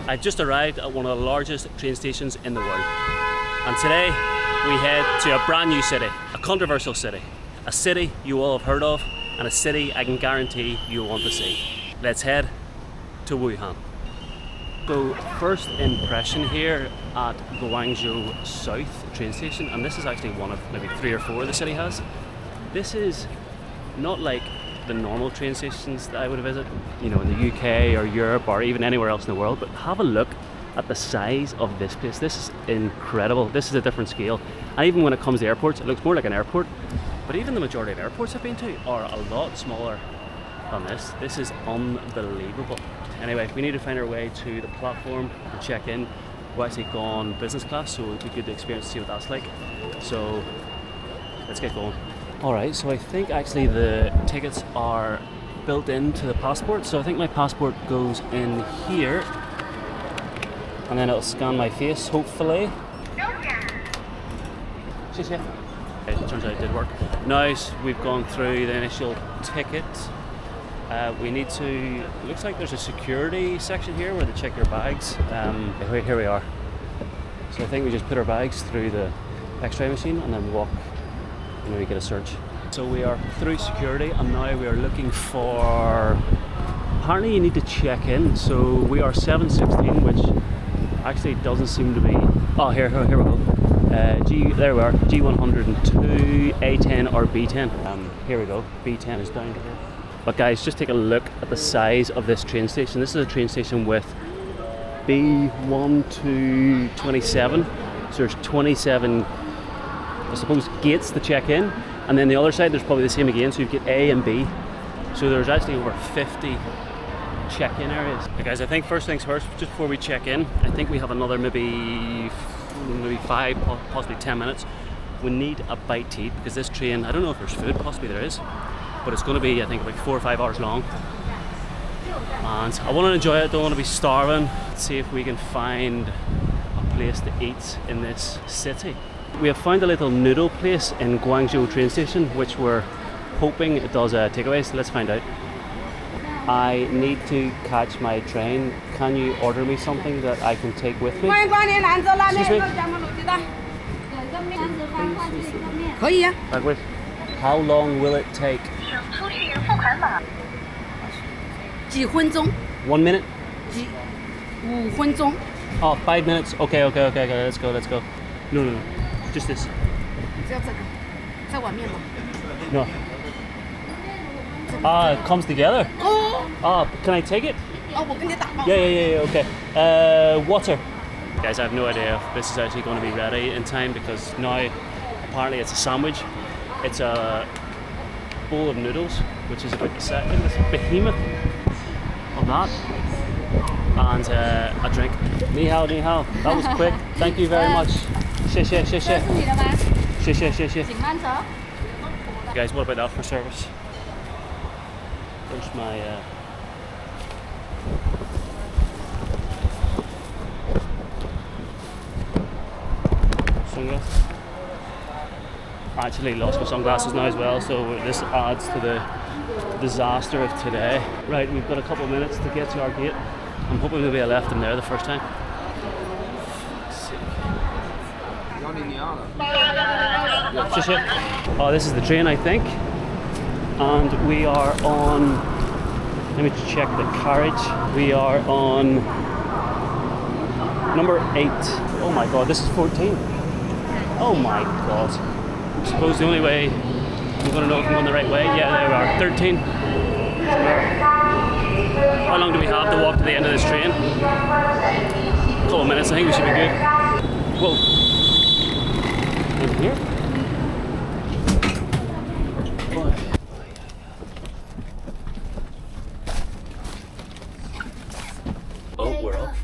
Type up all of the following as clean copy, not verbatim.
I just arrived at one of the largest train stations in the world. And today we head to a brand new city, a controversial city. A city you all have heard of, and a city I can guarantee you'll want to see. Let's head to Wuhan. So first impression here at Guangzhou South train station, and this is actually one of maybe 3 or 4 the city has. This is not like the normal train stations that I would visit, you know, in the UK or Europe or even anywhere else in the world, but have a look at the size of this place. This is incredible. This is a different scale. And even when it comes to airports, it looks more like an airport. But even the majority of airports I've been to are a lot smaller than this. This is unbelievable. Anyway, we need to find our way to the platform and check in. We're actually gone business class, so it'd be good to experience to see what that's like. So let's get going. Alright, so I think actually the tickets are built into the passport. So I think my passport goes in here and then it'll scan my face, hopefully. It turns out it did work. Nice, we've gone through the initial ticket. We need to, it looks like there's a security section here where they check your bags. Here we are. So I think we just put our bags through the X-ray machine and then walk, and we get a search. So we are through security and now we are looking for, apparently you need to check in. So we are 716, which actually doesn't seem to be, oh here we go. There we are, G102, A10 or B10. Here we go, B10 is down here. But guys, just take a look at the size of this train station. This is a train station with B1 to 27. So there's 27, I suppose, gates to check in. And then the other side, there's probably the same again. So you get A and B. So there's actually over 50 check-in areas. Okay, guys, I think first things first, just before we check in, I think we have another maybe 5, possibly 10 minutes. We need a bite to eat because this train, I don't know if there's food, possibly there is. But it's going to be, I think, about 4 or 5 hours long. And I want to enjoy it, don't want to be starving. Let's see if we can find a place to eat in this city. We have found a little noodle place in Guangzhou train station, which we're hoping it does takeaways. So let's find out. I need to catch my train. Can you order me something that I can take with me? Excuse me? How long will it take? 1 minute? 5分钟 Oh, 5 minutes. Okay. Let's go. No. Just this. 只要这个，在碗面吗？ No. Ah, it comes together. Oh. Ah, can I take it? 哦，我跟你打包。 Yeah. Okay. Water. Guys, I have no idea if this is actually going to be ready in time because now apparently it's a sandwich. It's a bowl of noodles, which is about the second. This behemoth of that, and a drink. Ni hao. That was quick. Thank you very much. 谢谢。Guys, what about that for service? There's my sunglasses. I actually lost my sunglasses now as well, so this adds to the disaster of today. Right, we've got a couple of minutes to get to our gate. I'm hoping maybe I left them there the first time. Oh, this is the train, I think. And we are on, let me check the carriage. We are on number 8. Oh my god, this is 14. Oh my god. I suppose the only way I'm going to know if I'm going the right way, yeah, there we are, 13. How long do we have to walk to the end of this train? A couple of minutes, I think we should be good. Whoa. Is it here? Oh, we're off.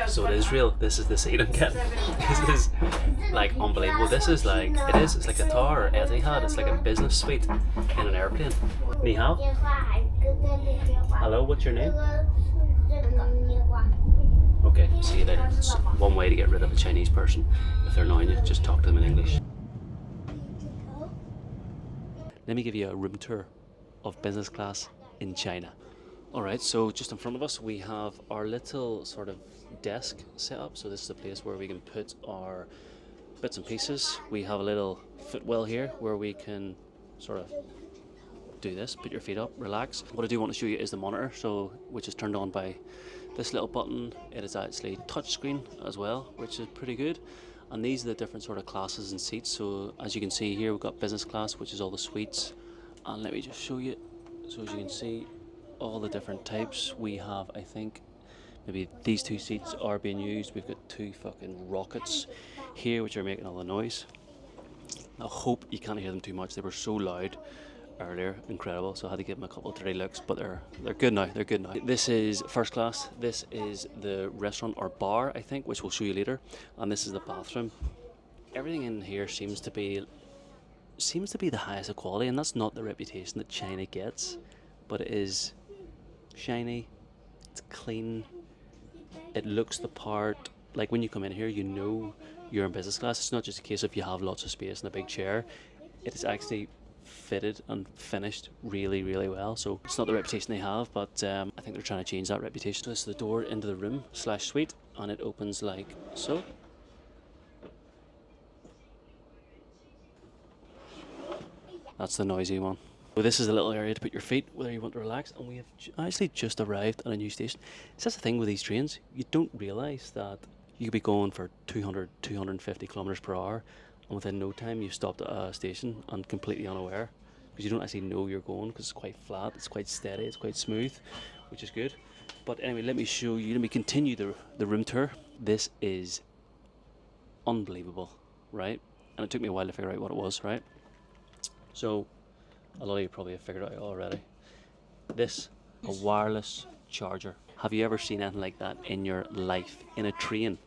So it is real. This is the seat I'm getting. This is like unbelievable. This is like, it's like a tower or Etihad. It's like a business suite in an airplane. Ni hao. Hello, what's your name? Okay, see you later. It's one way to get rid of a Chinese person. If they're annoying you, just talk to them in English. Let me give you a room tour of business class in China. Alright, so just in front of us we have our little sort of desk set up. So this is a place where we can put our bits and pieces. We have a little footwell here where we can sort of do this, put your feet up, relax. What I do want to show you is the monitor, so which is turned on by this little button. It is actually touchscreen as well, which is pretty good. And these are the different sort of classes and seats. So as you can see here, we've got business class, which is all the suites. And let me just show you. So as you can see, all the different types. We have, I think, maybe these two seats are being used. We've got two fucking rockets here which are making all the noise. I hope you can't hear them too much. They were so loud earlier, incredible. So I had to give them a couple of dirty looks, but they're good now. They're good now. This is first class. This is the restaurant or bar, I think, which we'll show you later. And this is the bathroom. Everything in here seems to be the highest of quality, and that's not the reputation that China gets, but it is shiny, it's clean, it looks the part. Like when you come in here, you know you're in business class. It's not just a case of you have lots of space and a big chair. It is actually fitted and finished really, really well. So it's not the reputation they have, but I think they're trying to change that reputation. So this is the door into the room / suite, and it opens like so. That's the noisy one. Well, this is a little area to put your feet, whether you want to relax, and we have actually just arrived at a new station. So that's the thing with these trains, you don't realise that you could be going for 200, 250 kilometres per hour, and within no time you've stopped at a station and completely unaware, because you don't actually know you're going, because it's quite flat, it's quite steady, it's quite smooth, which is good. But anyway, let me show you, let me continue the room tour. This is unbelievable, right? And it took me a while to figure out what it was, right? So a lot of you probably have figured it out already. This, a wireless charger. Have you ever seen anything like that in your life, in a train?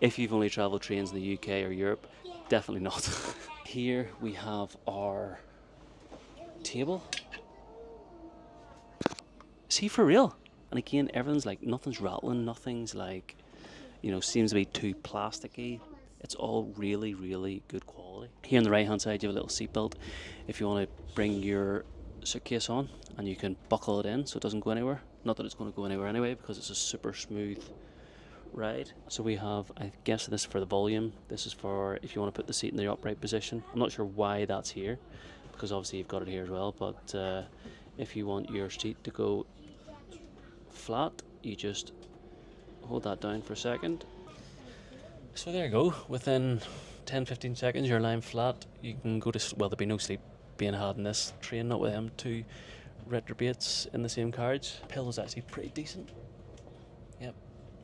If you've only travelled trains in the UK or Europe, definitely not. Here we have our table. See, for real. And again, everything's like, nothing's rattling, nothing's like, you know, seems to be too plasticky. It's all really, really good quality. Here on the right hand side you have a little seat belt if you want to bring your suitcase on, and you can buckle it in so it doesn't go anywhere. Not that it's going to go anywhere anyway, because it's a super smooth ride. So we have, I guess this is for the volume. This is for if you want to put the seat in the upright position. I'm not sure why that's here, because obviously you've got it here as well, but if you want your seat to go flat, you just hold that down for a second. So there you go, within 10-15 seconds you're lying flat. You can go to, well, there'll be no sleep being had in this train, not with them two retrobates in the same carriage. Pillow's actually pretty decent, yep,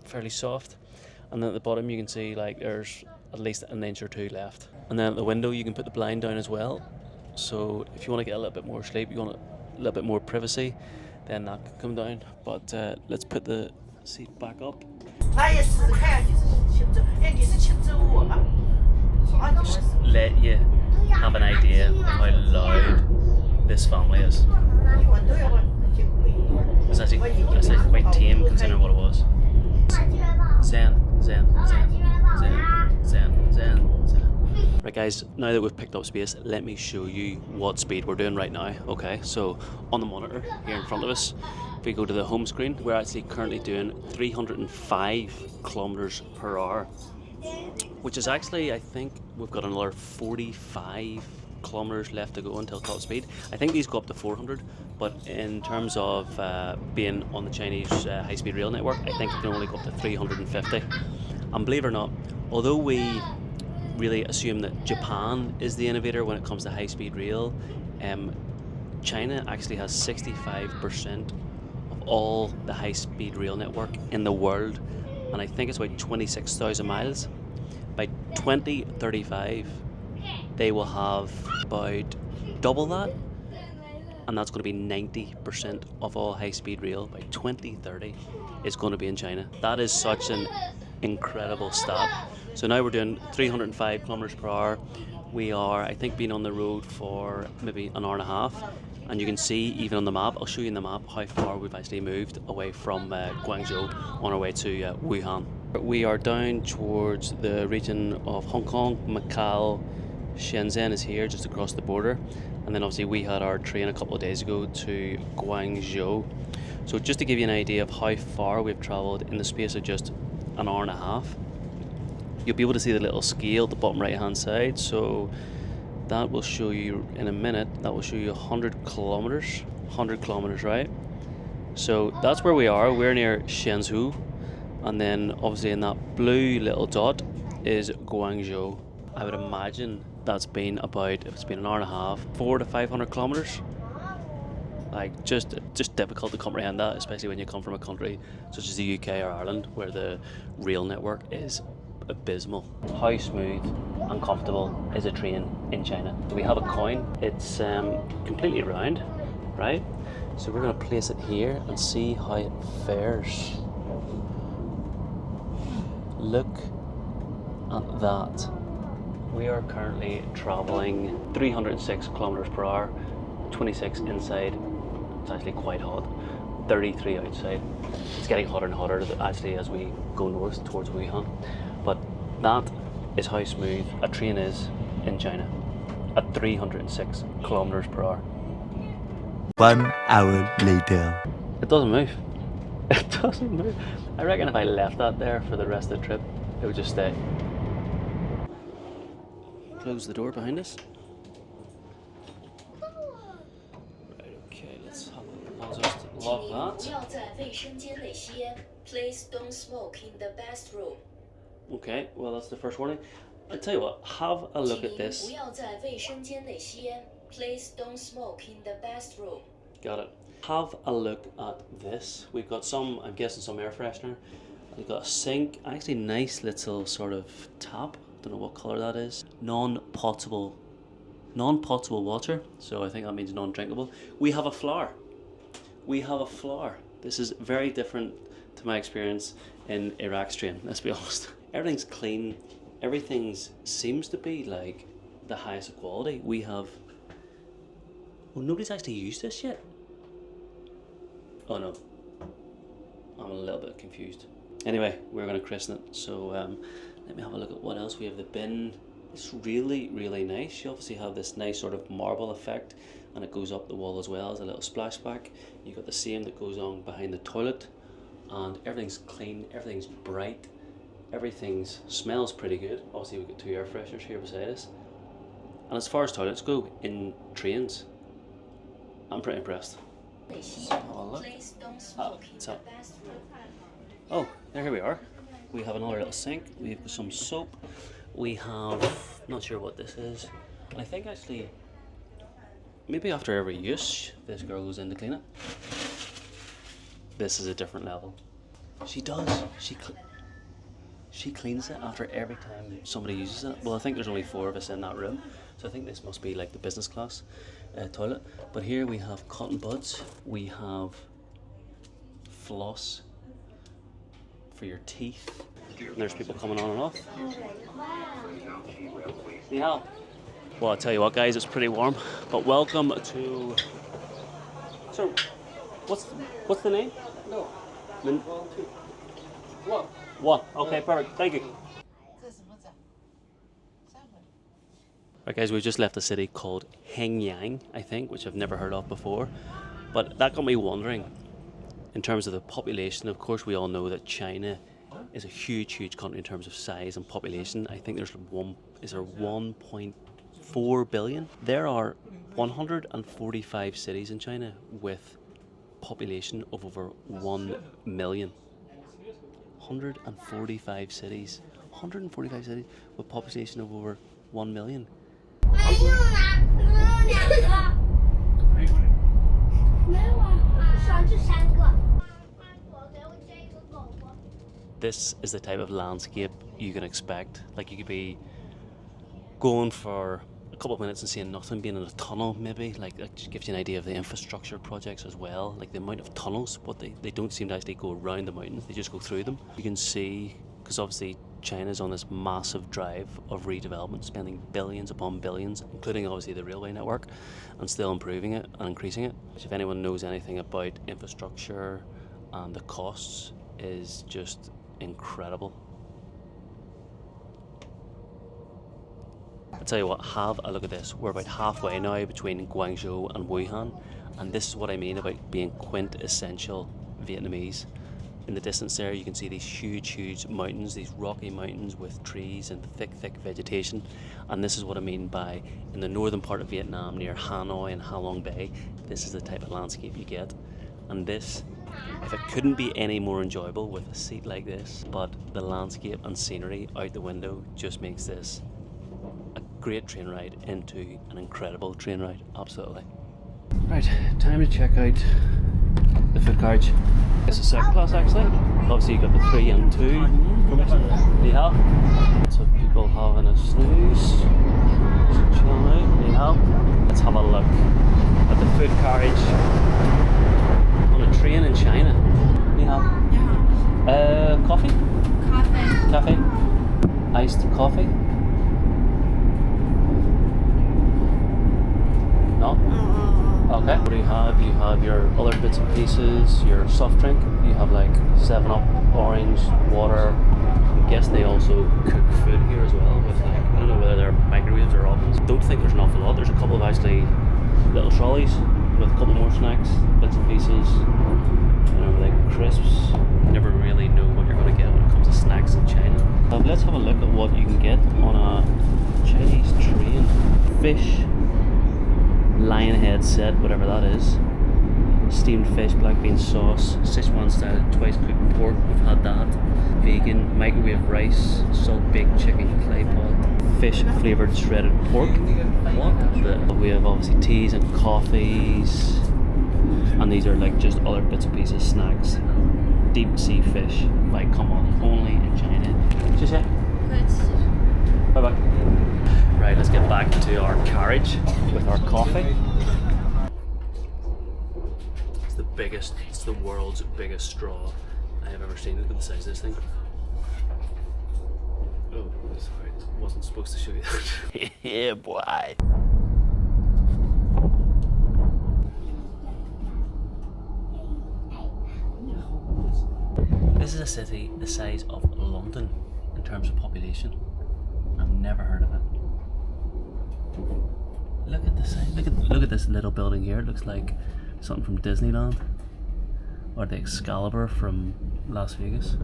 fairly soft. And then at the bottom you can see like there's at least an inch or two left. And then at the window you can put the blind down as well, so if you want to get a little bit more sleep, you want a little bit more privacy, then that can come down. But let's put the seat back up. Just let you have an idea of how loud this family is. It's actually quite tame considering what it was. Zen, zen, zen, zen, zen, zen, zen. Right guys, now that we've picked up space, let me show you what speed we're doing right now. Okay, so on the monitor here in front of us, if we go to the home screen, we're actually currently doing 305 kilometers per hour, which is actually, I think we've got another 45 kilometers left to go until top speed. I think these go up to 400, but in terms of being on the Chinese high-speed rail network, I think it can only go up to 350. And believe it or not, although we really assume that Japan is the innovator when it comes to high-speed rail, China actually has 65% of all the high-speed rail network in the world, and I think it's about 26,000 miles. By 2035 they will have about double that, and that's going to be 90% of all high-speed rail by 2030 is going to be in China. That is such an incredible stat. So now we're doing 305 kilometers per hour. We are, I think, been on the road for maybe an hour and a half, and you can see even on the map, I'll show you in the map how far we've actually moved away from Guangzhou on our way to Wuhan. We are down towards the region of Hong Kong, Macau. Shenzhen is here just across the border, and then obviously we had our train a couple of days ago to Guangzhou. So just to give you an idea of how far we've travelled in the space of just an hour and a half, you'll be able to see the little scale at the bottom right hand side. So that will show you in a minute, that will show you 100 kilometers, right? So that's where we are. We're near Shenzhou, and then obviously in that blue little dot is Guangzhou. I would imagine that's been about, if it's been an hour and a half, 400 to 500 kilometers. Like just difficult to comprehend that, especially when you come from a country such as the UK or Ireland, where the rail network is abysmal. How smooth and comfortable is a train in China? We have a coin. It's completely round, right? So we're going to place it here and see how it fares. Look at that. We are currently traveling 306 kilometers per hour, 26 inside. It's actually quite hot, 33 outside. It's getting hotter and hotter actually as we go north towards Wuhan. But that is how smooth a train is in China at 306 kilometers per hour. 1 hour later. It doesn't move. It doesn't move. I reckon if I left that there for the rest of the trip, it would just stay. Close the door behind us. Right, okay, let's have I'll just lock that. Please don't smoke in the bathroom. Okay, well that's the first warning. I tell you what, have a look at this. Please don't smoke in the bathroom. Got it. Have a look at this. We've got some, I'm guessing some air freshener. We've got a sink, actually nice little sort of tap. Don't know what colour that is. Non-potable water. So I think that means non-drinkable. We have a flower. This is very different to my experience in Iraq's train, let's be honest. Everything's clean. Everything seems to be like the highest quality. We have... Well, nobody's actually used this yet. Oh no. I'm a little bit confused. Anyway, we're going to christen it. So let me have a look at what else. We have the bin. It's really, really nice. You obviously have this nice sort of marble effect, and it goes up the wall as well as a little splashback. You've got the same that goes on behind the toilet, and everything's clean, everything's bright, everything smells pretty good. Obviously we've got 2 air fresheners here beside us. And as far as toilets go in trains, I'm pretty impressed. Please don't smoke in the bathroom. Oh, here we are. We have another little sink. We've got some soap. We have, not sure what this is. And I think actually, maybe after every use, this girl goes in to clean it. This is a different level. She does. She cleans it after every time somebody uses it. Well, I think there's only 4 of us in that room, so I think this must be like the business class toilet. But here we have cotton buds. We have floss for your teeth. And there's people coming on and off. Yeah. Well, I'll tell you what, guys, it's pretty warm. But welcome to. So, what's the name? No. One. Okay, perfect. Thank you. Right, guys, we've just left a city called Hengyang, I think, which I've never heard of before. But that got me wondering, in terms of the population. Of course, we all know that China is a huge country in terms of size and population. I think there's 1.4 billion. There are 145 cities in China with population of over 1 million. 145 cities with population of over 1 million. This is the type of landscape you can expect. Like, you could be going for a couple of minutes and seeing nothing, being in a tunnel maybe. Like, that just gives you an idea of the infrastructure projects as well. Like the amount of tunnels, but they don't seem to actually go around the mountains, they just go through them. You can see, because obviously China's on this massive drive of redevelopment, spending billions upon billions, including obviously the railway network, and still improving it and increasing it. Which, if anyone knows anything about infrastructure and the costs, is just incredible. I'll tell you what, have a look at this. We're about halfway now between Guangzhou and Wuhan, And this is what I mean about being quintessential Vietnamese. In the distance there you can see these huge mountains, these rocky mountains with trees and thick vegetation. And this is what I mean by, in the northern part of Vietnam near Hanoi and Ha Long Bay, this is the type of landscape you get. And this, if it couldn't be any more enjoyable with a seat like this, but the landscape and scenery out the window just makes this a great train ride into an incredible train ride, absolutely. Right, time to check out the food carriage. It's a second class actually. Obviously you got the 3 and 2 formation. Ni hao. Lots of people having a snooze. Just chilling out. Ni hao. Let's have a look at the food carriage on a train in China. Ni hao. Coffee? Coffee. Iced coffee? No? Okay. What do you have? You have your other bits and pieces, your soft drink. You have like 7-Up, orange, water. I guess they also cook food here as well with like, I don't know whether they're microwaves or ovens. Don't think there's an awful lot. There's a couple of actually little trolleys with a couple more snacks, bits and pieces. You know, like crisps. You never really know what you're going to get when it comes to snacks in China. Let's have a look at what you can get on a Chinese train. Fish. Lion head set, whatever that is. Steamed fish, black bean sauce, Sichuan style twice cooked pork, we've had that. Vegan, microwave rice, salt baked chicken clay pot, fish flavoured shredded pork. What? We have obviously teas and coffees, and these are like just other bits and pieces, snacks. Deep sea fish, like come on, only in China. Bye bye. Right, let's get back to our carriage with our coffee. It's the biggest, it's the world's biggest straw I have ever seen. Look at the size of this thing. Oh, sorry, wasn't supposed to show you that. Yeah, boy. This is a city the size of London in terms of population. I've never heard of it. Look at the size. Look at this little building here. It looks like something from Disneyland or the Excalibur from Las Vegas.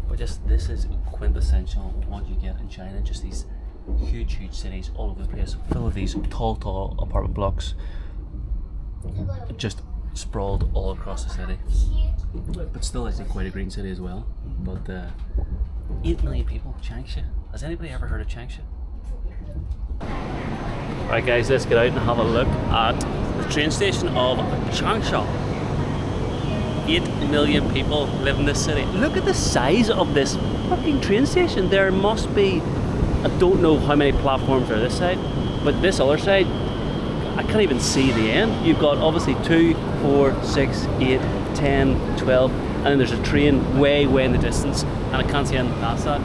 But just this is quintessential what you get in China. Just these huge cities all over the place, full of these tall apartment blocks, just sprawled all across the city. But still, it's quite a green city as well. But 8 million people, Changsha. Has anybody ever heard of Changsha? Right guys, let's get out and have a look at the train station of Changsha. 8 million people live in this city. Look at the size of this fucking train station. There must be, I don't know how many platforms are this side, but this other side, I can't even see the end. You've got obviously 2, 4, 6, 8, 10, 12, and then there's a train way in the distance, and I can't see anything past that.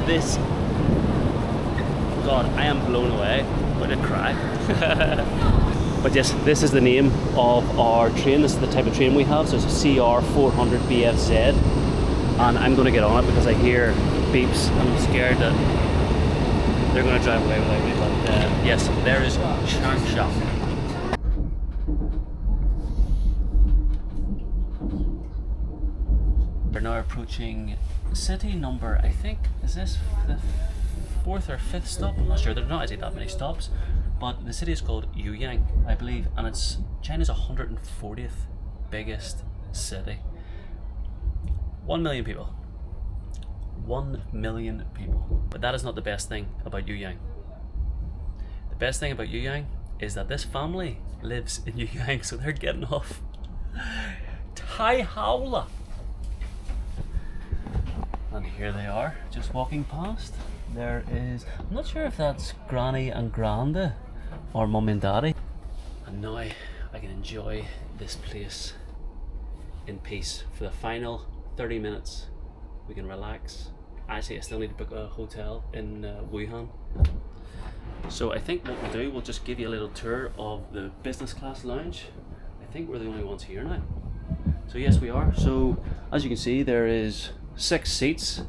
This, God, I am blown away. I'm gonna cry. But yes, this is the name of our train. This is the type of train we have. So it's a CR400 BFZ, and I'm gonna get on it because I hear beeps. I'm scared that they're gonna drive away without me. But yes, there is Changsha. We're now approaching city number, I think, is this the 4th or 5th stop? I'm not sure, there's not actually that many stops, but the city is called Yuyang, I believe, and it's China's 140th biggest city. 1 million people. 1 million people. But that is not the best thing about Yuyang. The best thing about Yuyang is that this family lives in Yuyang, so they're getting off Tai Haola. And here they are, just walking past. There is, I'm not sure if that's Granny and Granda or Mummy and Daddy. And now I can enjoy this place in peace for the final 30 minutes. We can relax. Actually, I still need to book a hotel in Wuhan. So I think what we'll do, we'll just give you a little tour of the business class lounge. I think we're the only ones here now. So yes, we are. So as you can see, there is 6 seats.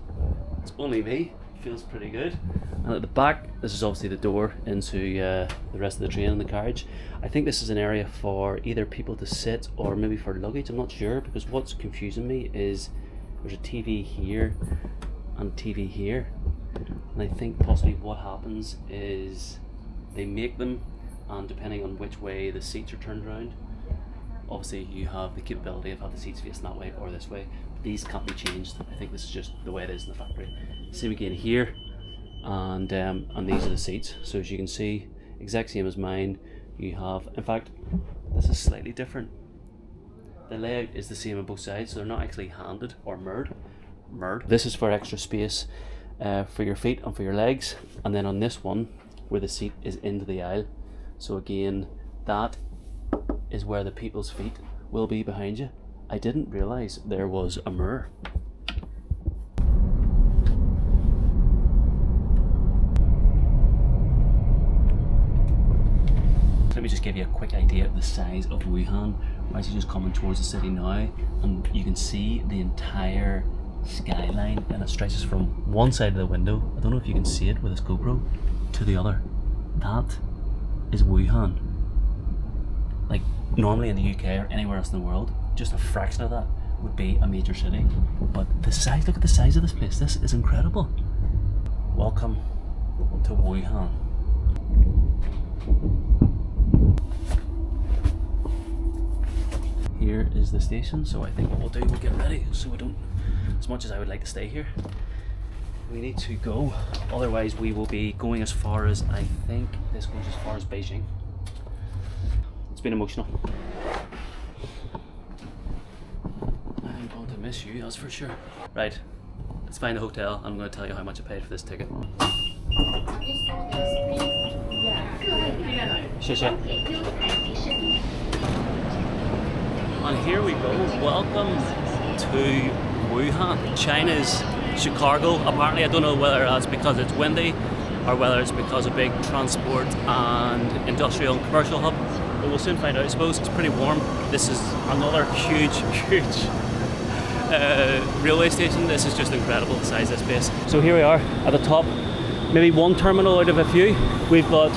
It's only me. feels pretty good. And at the back, this is obviously the door into the rest of the train and the carriage. I think this is an area for either people to sit or maybe for luggage. I'm not sure, because what's confusing me is there's a TV here and TV here. And I think possibly what happens is they make them, and depending on which way the seats are turned around, obviously you have the capability of having the seats facing that way or this way. These can't be changed. I think this is just the way it is in the factory. Same again here, and these are the seats. So as you can see, exact same as mine. You have, in fact, this is slightly different. The layout is the same on both sides, so they're not actually handed or mirrored. This is for extra space for your feet and for your legs, and then on this one, where the seat is into the aisle. So again, that is where the people's feet will be behind you. I didn't realise there was a mirror. Let me just give you a quick idea of the size of Wuhan. We're actually just coming towards the city now, and you can see the entire skyline, and it stretches from one side of the window, I don't know if you can see it with this GoPro, to the other. That is Wuhan. Like, normally in the UK or anywhere else in the world, just a fraction of that would be a major city. But the size, look at the size of this place. This is incredible. Welcome to Wuhan. Here is the station, so I think what we'll do, we'll get ready so we don't, as much as I would like to stay here, we need to go. Otherwise we will be going as far as, I think this goes as far as Beijing. It's been emotional. I'm going to miss you, that's for sure. Right, let's find a hotel and I'm going to tell you how much I paid for this ticket. And here we go. Welcome to Wuhan, China's Chicago. Apparently, I don't know whether that's because it's windy or whether it's because of big transport and industrial and commercial hub. But we'll soon find out, I suppose. It's pretty warm. This is another huge railway station. This is just incredible, the size of this place. So here we are at the top, maybe one terminal out of a few. We've got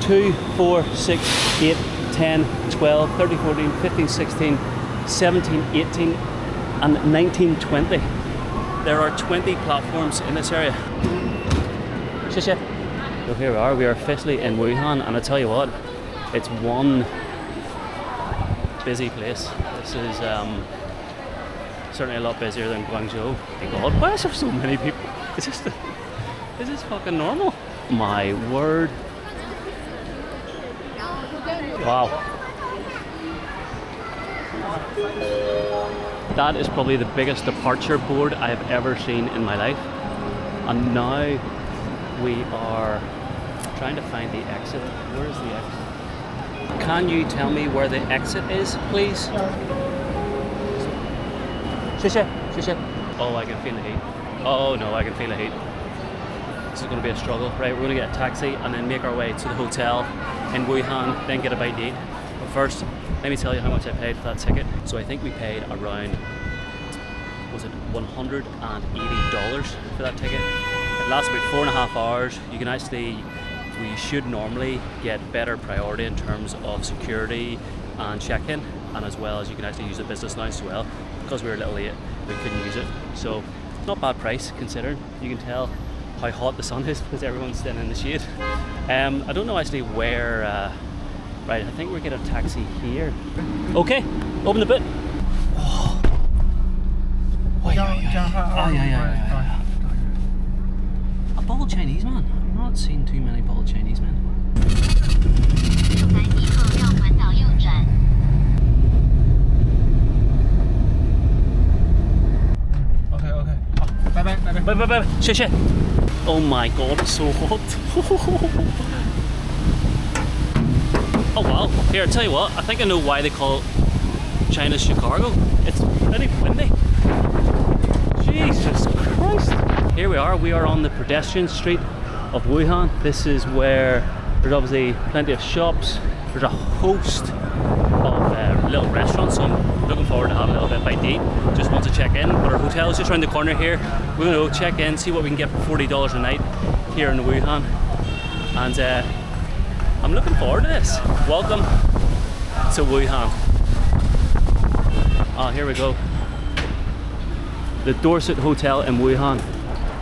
2, 4, 6, 8, 10, 12, 13, 14, 15, 16, 17, 18 and 19, 20. There are 20 platforms in this area. So here we are officially in Wuhan, and I tell you what, it's one busy place. This is certainly a lot busier than Guangzhou. My God, why is there so many people? Is this fucking normal? My word. Wow. That is probably the biggest departure board I have ever seen in my life. And now we are trying to find the exit. Where is the exit? Can you tell me where the exit is, please? Oh, I can feel the heat. Oh no, I can feel the heat. This is going to be a struggle. Right, we're going to get a taxi and then make our way to the hotel in Wuhan, then get a bite to eat. But first, let me tell you how much I paid for that ticket. So I think we paid around, was it $180 for that ticket? It lasts about 4.5 hours. You can actually, we should normally get better priority in terms of security and check-in, and as well as you can actually use the business lounge as well. Because we were a little late, we couldn't use it. So not bad price considering. You can tell how hot the sun is because everyone's standing in the shade. I don't know actually where, right, I think we're getting a taxi here. Okay, open the boot. Oh. Oh, yeah. A bald Chinese man. I've not seen too many bald Chinese men. Bye. Shit. Oh my God, it's so hot. Oh wow. Here, I'll tell you what, I think I know why they call China's Chicago. It's pretty windy. Jesus Christ. Here we are on the pedestrian street of Wuhan. This is where there's obviously plenty of shops. There's a host of little restaurants, so I'm looking forward to having a little bit appetite to eat, just want to check in. But our hotel is just around the corner here. We're going to go check in, see what we can get for $40 a night here in Wuhan. And I'm looking forward to this. Welcome to Wuhan. Oh, here we go. The Dorsett Hotel in Wuhan.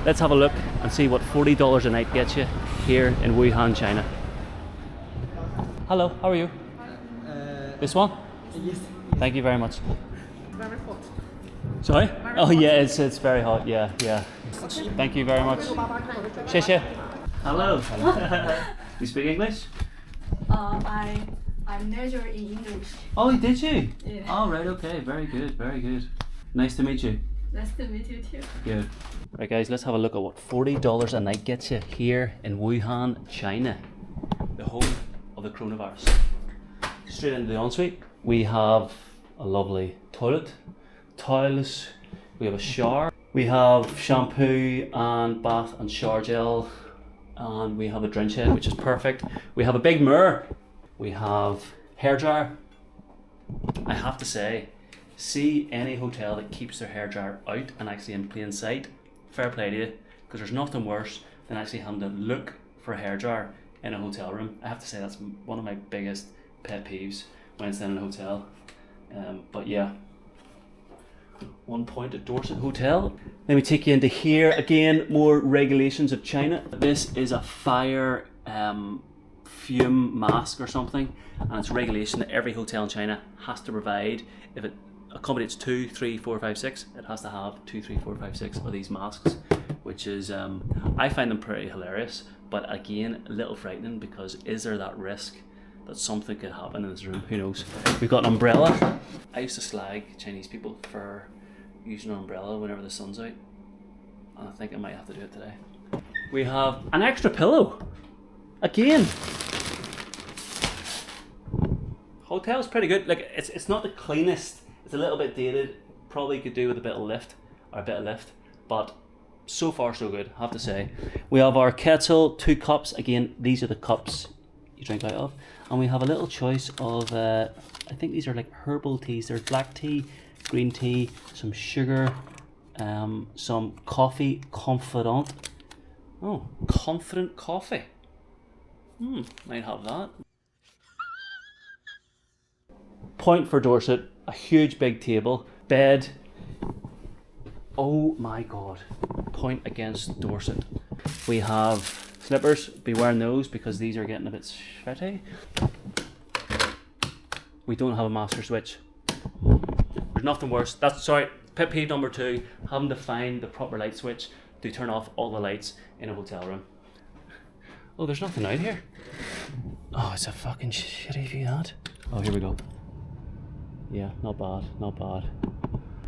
Let's have a look and see what $40 a night gets you here in Wuhan, China. Hello, how are you? This one? Yes. Thank you very much. Very hot. Sorry? Oh yeah, it's very hot. Yeah. Thank you very much. 谢谢. Hello. You speak English? I major in English. Oh, did you? Yeah. Oh, right. Okay. Very good. Nice to meet you. Nice to meet you too. Good. Right, guys. Let's have a look at what $40 a night gets you here in Wuhan, China, the home of the coronavirus. Straight into the ensuite. We have a lovely toilet, tiles. We have a shower. We have shampoo and bath and shower gel. And we have a drench head, which is perfect. We have a big mirror. We have hairdryer. I have to say, see any hotel that keeps their hairdryer out and actually in plain sight, fair play to you, because there's nothing worse than actually having to look for a hairdryer in a hotel room. I have to say that's one of my biggest pet peeves when it's in a hotel. But yeah. 1 point at Dorsett Hotel. Let me take you into here. Again, more regulations of China. This is a fire fume mask or something, and it's regulation that every hotel in China has to provide. If it accommodates 2, 3, 4, 5, 6, it has to have 2, 3, 4, 5, 6 of these masks, which is I find them pretty hilarious, but again a little frightening, because is there that risk that something could happen in this room? Who knows? We've got an umbrella. I used to slag Chinese people for using an umbrella whenever the sun's out, and I think I might have to do it today. We have an extra pillow. Again. Hotel's pretty good. Like, it's not the cleanest. It's a little bit dated. Probably could do with a bit of lift, but so far so good, I have to say. We have our kettle, 2 cups. Again, these are the cups you drink out of. And we have a little choice of, I think these are like herbal teas. There's black tea, green tea, some sugar, some coffee, Confident. Oh, Confident coffee. Might have that. Point for Dorsett, a huge big table, bed. Oh my god. Point against Dorsett. We have slippers, be wearing those because these are getting a bit sweaty. We don't have a master switch. There's nothing worse. Pet peeve number 2, having to find the proper light switch to turn off all the lights in a hotel room. Oh, there's nothing out here. Oh, it's a fucking shitty view, that. Oh, here we go. Yeah, not bad.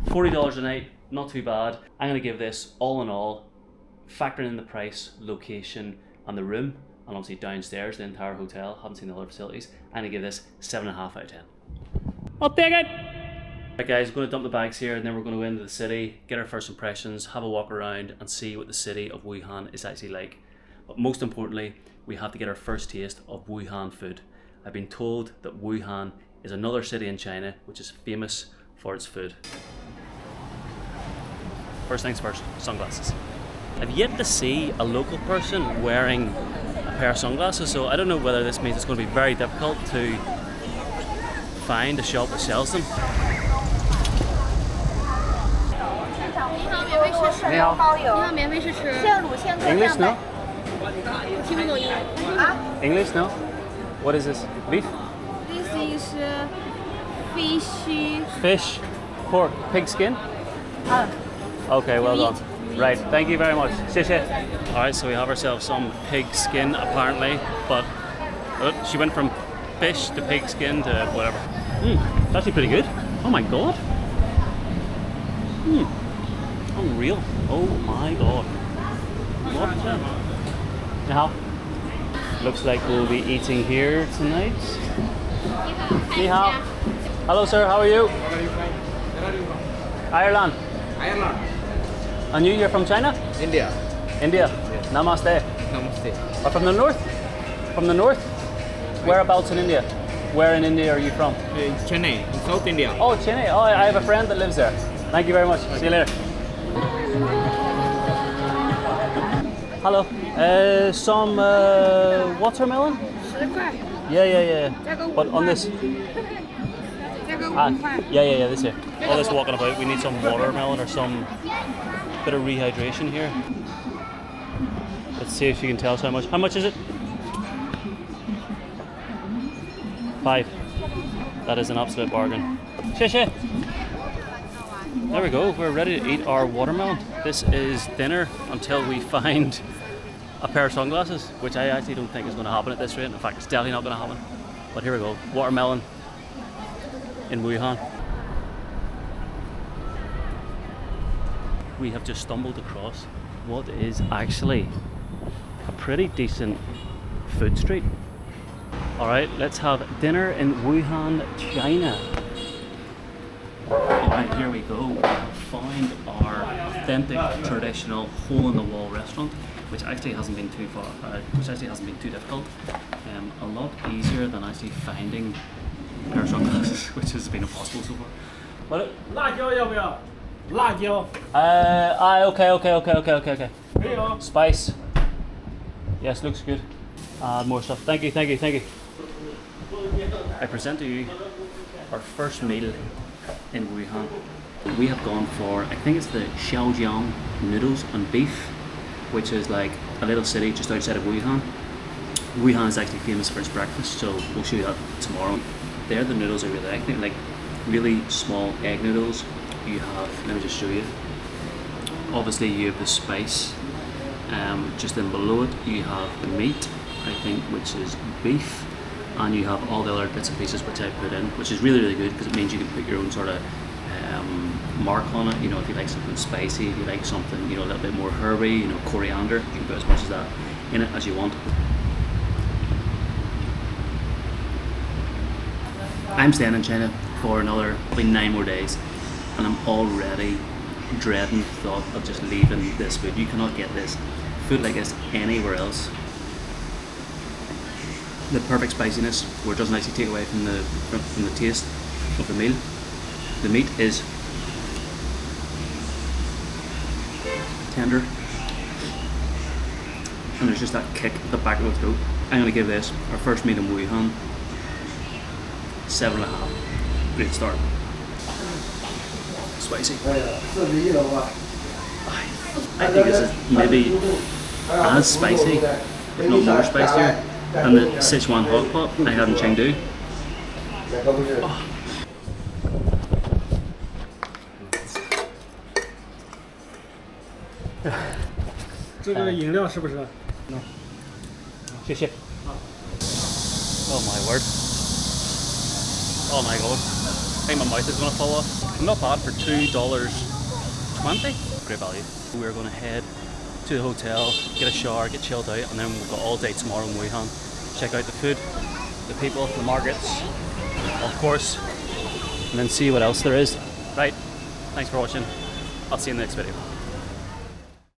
$40 a night, not too bad. I'm going to give this, all in all, factoring in the price, location, and the room, and obviously downstairs, the entire hotel, haven't seen the other facilities, I'm going to give this 7.5 out of 10. I'll take it! Right guys, we're going to dump the bags here, and then we're going to go into the city, get our first impressions, have a walk around, and see what the city of Wuhan is actually like. But most importantly, we have to get our first taste of Wuhan food. I've been told that Wuhan is another city in China which is famous for its food. First things first, sunglasses. I've yet to see a local person wearing a pair of sunglasses, so I don't know whether this means it's going to be very difficult to find a shop that sells them. English, no? English, no? What is this? Beef? This is Fish, pork, pig skin? Okay, well done. Right, thank you very much. 谢谢. Alright, so we have ourselves some pig skin apparently, but she went from fish to pig skin to whatever. It's actually pretty good. Oh my god. Unreal. Oh my god. What the? Now, looks like we'll be eating here tonight. Ni hao. Hello sir, how are you? Ireland. And you're from China? India. India. Yes. Namaste. Namaste. Or from the north? From the north? Whereabouts in India? Where in India are you from? Chennai, in South India. Oh, Chennai. Oh, I have a friend that lives there. Thank you very much. See you later. Hello. Some watermelon? 10块， Yeah. 加个5 But on this. 加个 Ah, 5块。 yeah, this here. All this walking about, we need some watermelon or some bit of rehydration here. Let's see if you can tell us how much. How much is it? 5. That is an absolute bargain. There we go, we're ready to eat our watermelon. This is dinner until we find a pair of sunglasses, which I actually don't think is going to happen at this rate. In fact, it's definitely not going to happen. But here we go, watermelon in Wuhan. We have just stumbled across what is actually a pretty decent food street. Alright, let's have dinner in Wuhan, China. Alright, here we go. We have found our authentic, traditional hole-in-the-wall restaurant, which actually hasn't been too difficult. A lot easier than actually finding a pair of sunglasses, which has been impossible so far. What? 辣椒要不要？辣椒。 Okay. 可以哦。 Spice. Yes, looks good. More stuff. Thank you. I present to you our first meal in Wuhan. We have gone for, I think it's the Xiaojiang noodles and beef, which is like a little city just outside of Wuhan. Wuhan is actually famous for its breakfast, so we'll show you that tomorrow. There, the noodles are really, I think, like really small egg noodles. You have, let me just show you. Obviously, you have the spice. Just then below it, you have the meat, I think, which is beef, and you have all the other bits and pieces which I put in, which is really good because it means you can put your own sort of mark on it. You know, if you like something spicy, if you like something, you know, a little bit more herby, you know, coriander, you can put as much of that in it as you want. I'm staying in China for another probably 9 more days, and I'm already dreading the thought of just leaving this food. You cannot get this food like this anywhere else. The perfect spiciness, where it doesn't actually take away from the taste of the meal. The meat is tender, and there's just that kick at the back of the throat. I'm going to give this, our first meal in Wuhan, 7.5. Great start. Spicy. I think this is maybe as spicy, if not more spicier, than the Sichuan hot pot I had in Chengdu. Oh. 这个饮料是不是？谢谢。Oh my word. Oh my god. I think my mouth is going to fall off. Not bad for $2.20. Great value. We're going to head to the hotel, get a shower, get chilled out, and then we've got all day tomorrow in Wuhan. Check out the food, the people, the markets, of course, and then see what else there is. Right, thanks for watching. I'll see you in the next video.